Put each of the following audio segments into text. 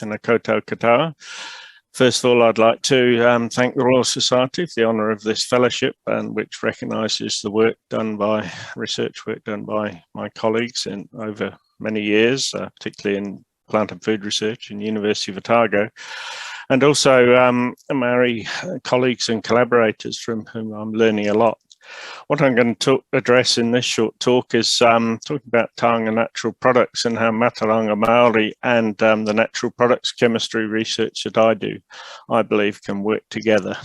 tēnā koutou katoa. First of all, I'd like to thank the Royal Society for the honour of this fellowship, and which recognises the work done by, research work done by my colleagues in over many years, particularly in plant and food research in University of Otago, and also Maori colleagues and collaborators from whom I'm learning a lot. What I'm going to address in this short talk is talking about Taonga natural products and how Mātauranga Māori and the natural products chemistry research that I do, I believe, can work together.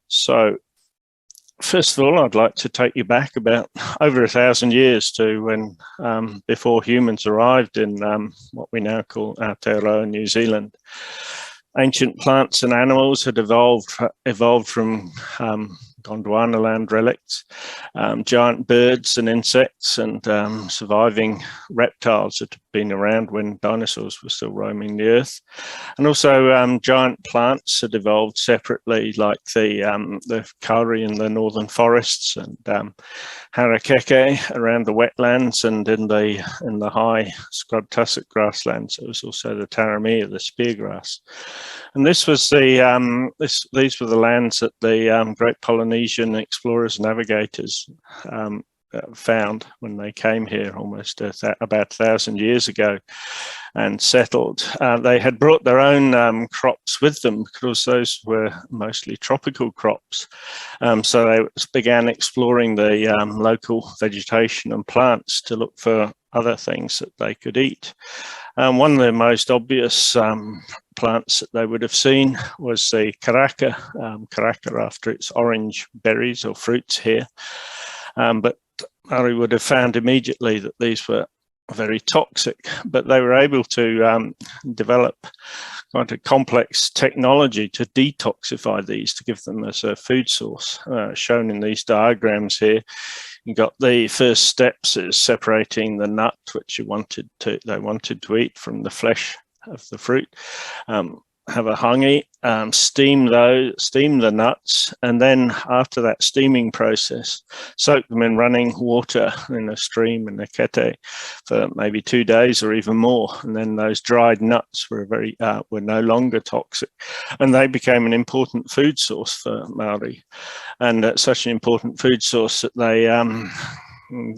So, first of all, I'd like to take you back about over 1,000 years to when, before humans arrived in what we now call Aotearoa, New Zealand. Ancient plants and animals had evolved from Gondwana land relics, giant birds and insects, and surviving reptiles that had been around when dinosaurs were still roaming the earth. And also giant plants had evolved separately, like the kauri in the northern forests, and harakeke around the wetlands, and in the high scrub tussock grasslands. There was also the taramia, the speargrass. And this was these were the lands that the great Polynesian explorers, navigators found when they came here almost about 1,000 years ago and settled. They had brought their own crops with them because those were mostly tropical crops. So they began exploring the local vegetation and plants to look for other things that they could eat. One of the most obvious plants that they would have seen was the karaka, karaka after its orange berries or fruits here. But Maori would have found immediately that these were very toxic, but they were able to develop quite a complex technology to detoxify these, to give them as a food source. Shown in these diagrams here, you got the first steps is separating the nut, which they wanted to eat, from the flesh of the fruit. Have a hangi, steam the nuts, and then after that steaming process, soak them in running water in a stream in a kete for maybe 2 days or even more. And then those dried nuts were no longer toxic, and they became an important food source for Maori, and such an important food source that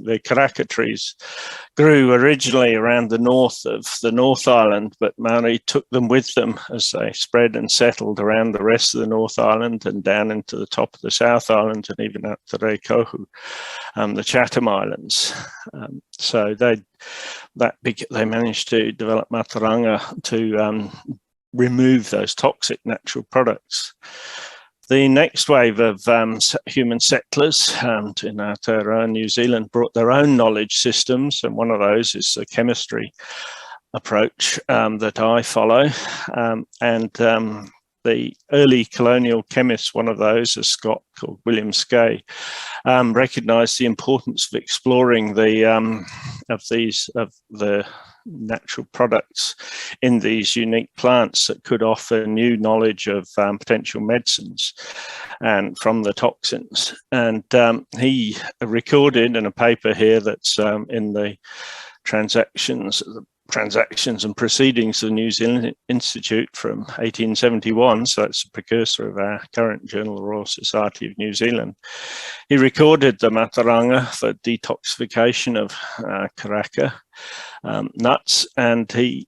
the karaka trees grew originally around the north of the North Island, but Maori took them with them as they spread and settled around the rest of the North Island and down into the top of the South Island and even up to Reikohu, the Chatham Islands. So they managed to develop Mātauranga to remove those toxic natural products. The next wave of human settlers in Aotearoa, New Zealand, brought their own knowledge systems, and one of those is the chemistry approach that I follow. The early colonial chemists, one of those, a Scot called William Skay, recognised the importance of exploring the natural products in these unique plants that could offer new knowledge of potential medicines and from the toxins. And he recorded in a paper here that's in the transactions and proceedings of the New Zealand Institute from 1871, so it's a precursor of our current journal, the Royal Society of New Zealand. He recorded the Mātauranga for detoxification of karaka nuts, and he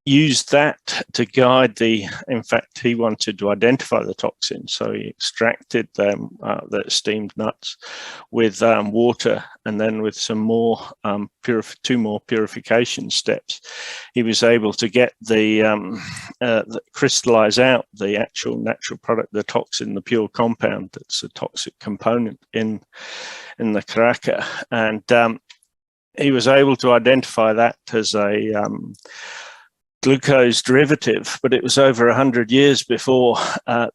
used that to guide in fact, he wanted to identify the toxins, so he extracted them, the steamed nuts, with water, and then with some more, two more purification steps, he was able to get crystallize out the actual natural product, the toxin, the pure compound that's a toxic component in the karaka. And he was able to identify that as a glucose derivative, but it was over 100 years before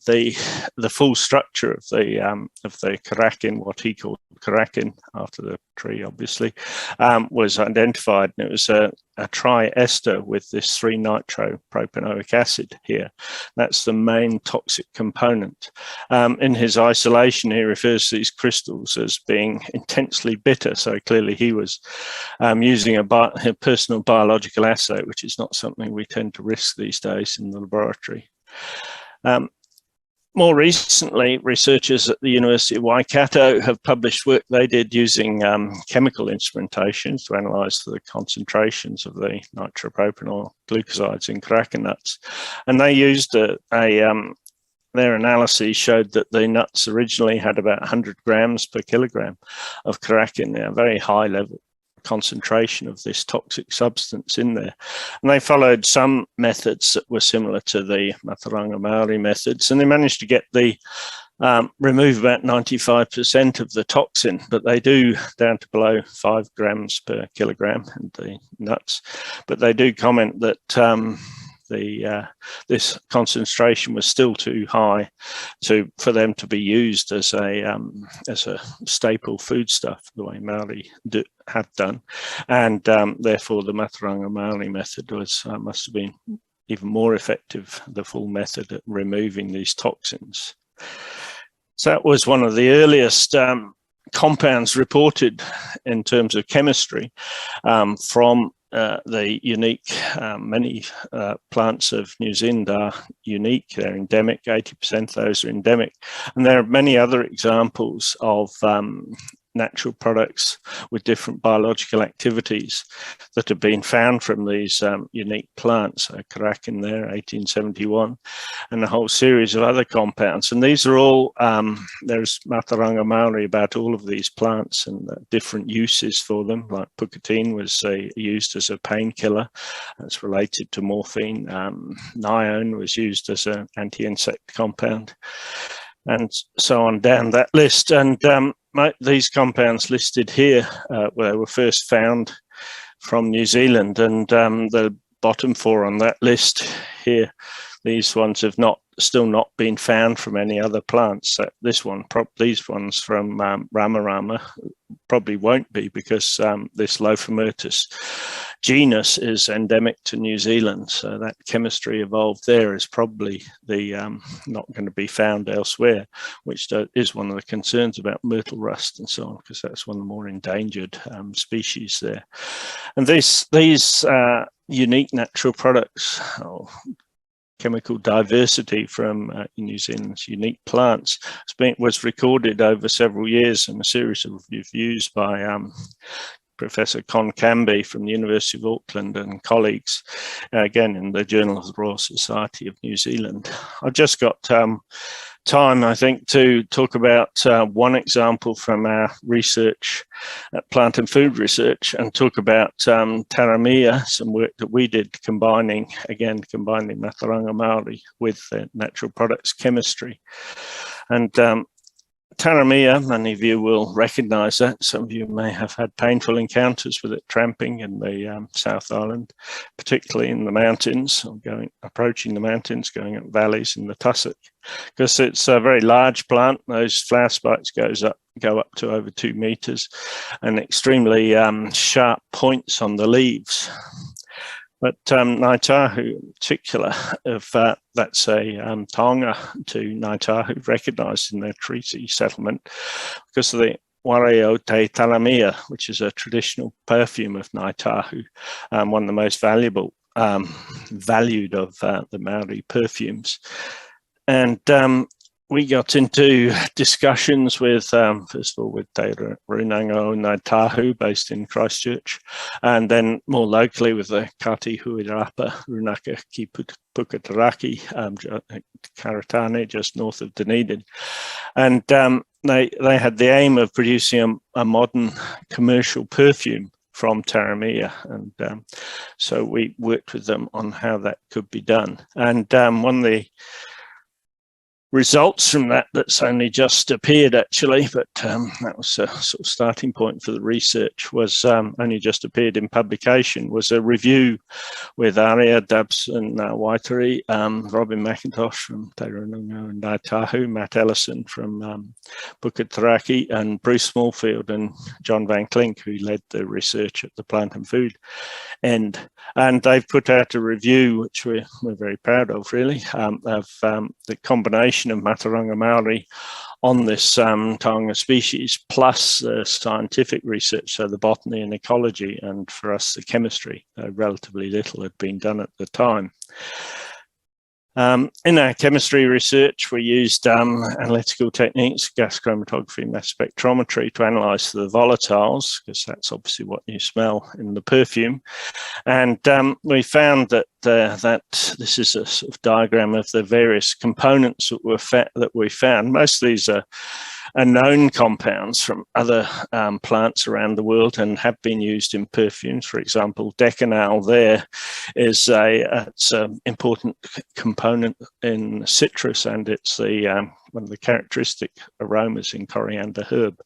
the full structure of the Kraken, what he called Kraken after the tree, obviously, was identified. And it was a triester with this 3-nitropropanoic acid here. That's the main toxic component. In his isolation, he refers to these crystals as being intensely bitter. So clearly he was using a personal biological assay, which is not something we tend to risk these days in the laboratory. More recently, researchers at the University of Waikato have published work they did using chemical instrumentation to analyse the concentrations of the nitropropanol glucosides in Kraken nuts. And they used their analyses showed that the nuts originally had about 100 grams per kilogram of Kraken, a very high level concentration of this toxic substance in there. And they followed some methods that were similar to the Mataranga Maori methods, and they managed to get the remove about 95% of the toxin, but they do down to below 5 grams per kilogram in the nuts. But they do comment that this concentration was still too high for them to be used as a staple foodstuff the way Maori had done, and therefore the Mataranga Maori method must have been even more effective, the full method at removing these toxins. So that was one of the earliest compounds reported in terms of chemistry from the unique, many plants of New Zealand are unique, they're endemic, 80% of those are endemic. And there are many other examples of natural products with different biological activities that have been found from these unique plants. Kraken there, 1871, and a whole series of other compounds. And these are all, there's Mataranga Maori about all of these plants and different uses for them, like pucatine was used as a painkiller. That's related to morphine. Nione was used as an anti-insect compound, and so on down that list. And these compounds listed here where they were first found from New Zealand, and the bottom 4 on that list here, these ones have still not been found from any other plants. These ones from Rama probably won't be, because this Lophomertus genus is endemic to New Zealand, so that chemistry evolved there is probably not going to be found elsewhere, which is one of the concerns about myrtle rust and so on, because that's one of the more endangered species there. And these unique natural products, chemical diversity from New Zealand's unique plants was recorded over several years in a series of reviews by Professor Con Camby from the University of Auckland and colleagues, again in the Journal of the Royal Society of New Zealand. I've just got time, I think, to talk about one example from our research at Plant and Food Research, and talk about Taramia, some work that we did combining Mataranga Maori with natural products chemistry. And Taramia, many of you will recognise that. Some of you may have had painful encounters with it tramping in the South Island, particularly in the mountains, or approaching the mountains, going up valleys in the tussock, because it's a very large plant. Those flower spikes go up to over 2 meters, and extremely sharp points on the leaves. But Ngāi Tahu in particular, that's a Taonga to Ngāi Tahu, recognised in their treaty settlement because of the Wareo Te Taramia, which is a traditional perfume of Ngāi Tahu, one of the most valued of the Maori perfumes. And we got into discussions with, first of all, with Te Runanga o Ngāi Tahu, based in Christchurch, and then more locally with the Kati Huirapa Runaka ki Pukataraki, Karatane, just north of Dunedin. And they had the aim of producing a modern commercial perfume from Taramia, and so we worked with them on how that could be done. And one of the results from that's only just appeared actually, but that was a sort of starting point for the research, was only just appeared in publication, was a review with Aria Dubs and Waiteri, Robin McIntosh from Taonga and Tahu, Matt Ellison from Bukit Taraki, and Bruce Smallfield and John Van Klink, who led the research at the plant and food end. And they've put out a review, which we're very proud of, really, of the combination of Mataranga Maori on this Taonga species, plus the scientific research, so the botany and ecology, and for us, the chemistry. Relatively little had been done at the time. In our chemistry research, we used analytical techniques, gas chromatography, mass spectrometry, to analyse the volatiles, because that's obviously what you smell in the perfume. And we found that this is a sort of diagram of the various components that we found. Most of these are known compounds from other plants around the world and have been used in perfumes. For example, decanal there is it's an important component in citrus, and it's one of the characteristic aromas in coriander herb,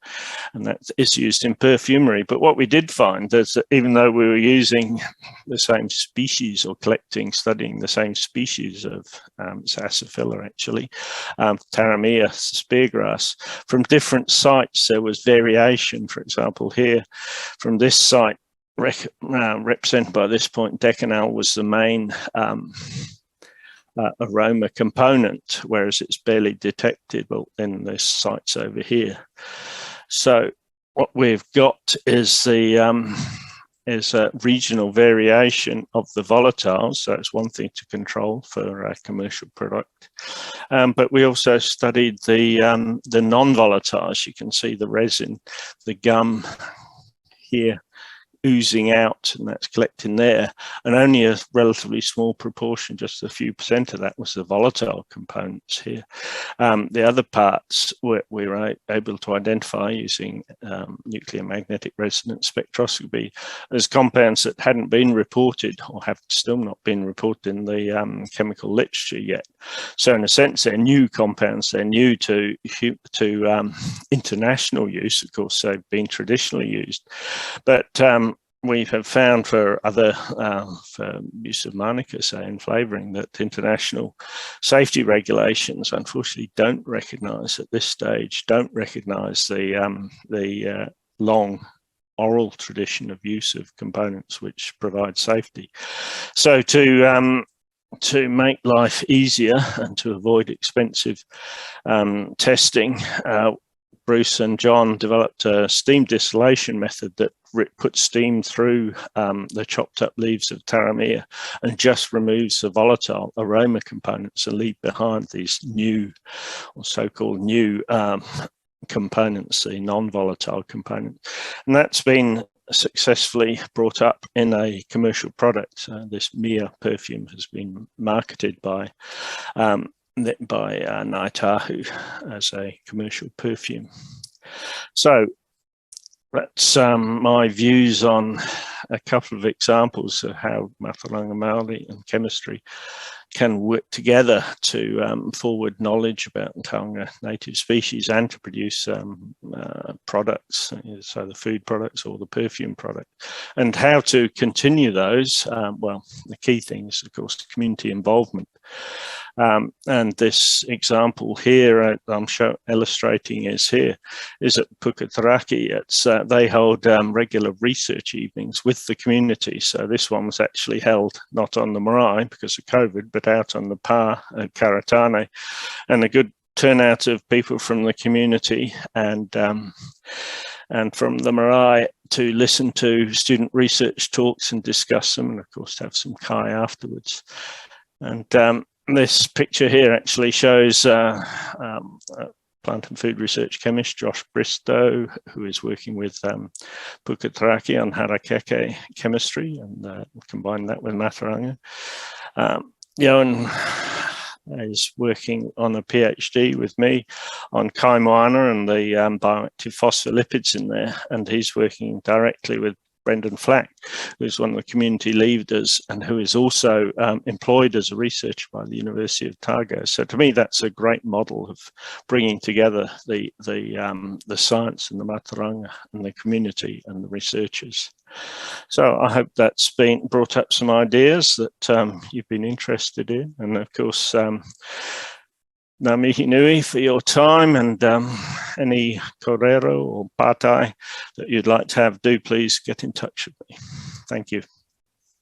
and that is used in perfumery. But what we did find is that even though we were using the same species, or studying the same species of Sassafilla, actually, Taramia speargrass, from different sites there was variation. For example, here from this site, represented by this point, decanal was the main aroma component, whereas it's barely detectable in this sites over here. So what we've got is a regional variation of the volatiles. So it's one thing to control for a commercial product, but we also studied the non-volatiles. You can see the resin, the gum here, oozing out, and that's collecting there, and only a relatively small proportion, just a few percent of that, was the volatile components here. The other parts we were able to identify using nuclear magnetic resonance spectroscopy as compounds that hadn't been reported, or have still not been reported in the chemical literature yet. So in a sense, they're new compounds. They're new to international use. Of course, they've been traditionally used, but we have found for other for use of manuka, say, in flavouring, that international safety regulations unfortunately don't recognise at this stage, the long oral tradition of use of components which provide safety. So to make life easier and to avoid expensive testing, Bruce and John developed a steam distillation method that puts steam through the chopped up leaves of taramia and just removes the volatile aroma components and leave behind these new, or so-called new components, the non-volatile components. And that's been successfully brought up in a commercial product. This Mia perfume has been marketed by Naitahu as a commercial perfume. So that's my views on a couple of examples of how Mataranga Maori and chemistry can work together to forward knowledge about Taonga native species and to produce products, so the food products or the perfume product, and how to continue those. Well, the key thing is, of course, community involvement. And this example here I'm illustrating is at Puketeraki. It's they hold regular research evenings with the community. So this one was actually held not on the marae because of COVID, but out on the pa at Karatane, and a good turnout of people from the community and from the marae to listen to student research talks and discuss them, and of course to have some kai afterwards. And this picture here actually shows plant and food research chemist Josh Bristow, who is working with Puketeraki on harakeke chemistry, and combine that with Mataranga. Johan is working on a PhD with me on kaimoana and the bioactive phospholipids in there, and he's working directly with Brendan Flack, who's one of the community leaders and who is also employed as a researcher by the University of Otago. So to me, that's a great model of bringing together the science and the Mātauranga and the community and the researchers. So I hope that's been brought up some ideas that you've been interested in, and of course, ngā mihi nui for your time, and any korero or pātai that you'd like to have, do please get in touch with me. Thank you.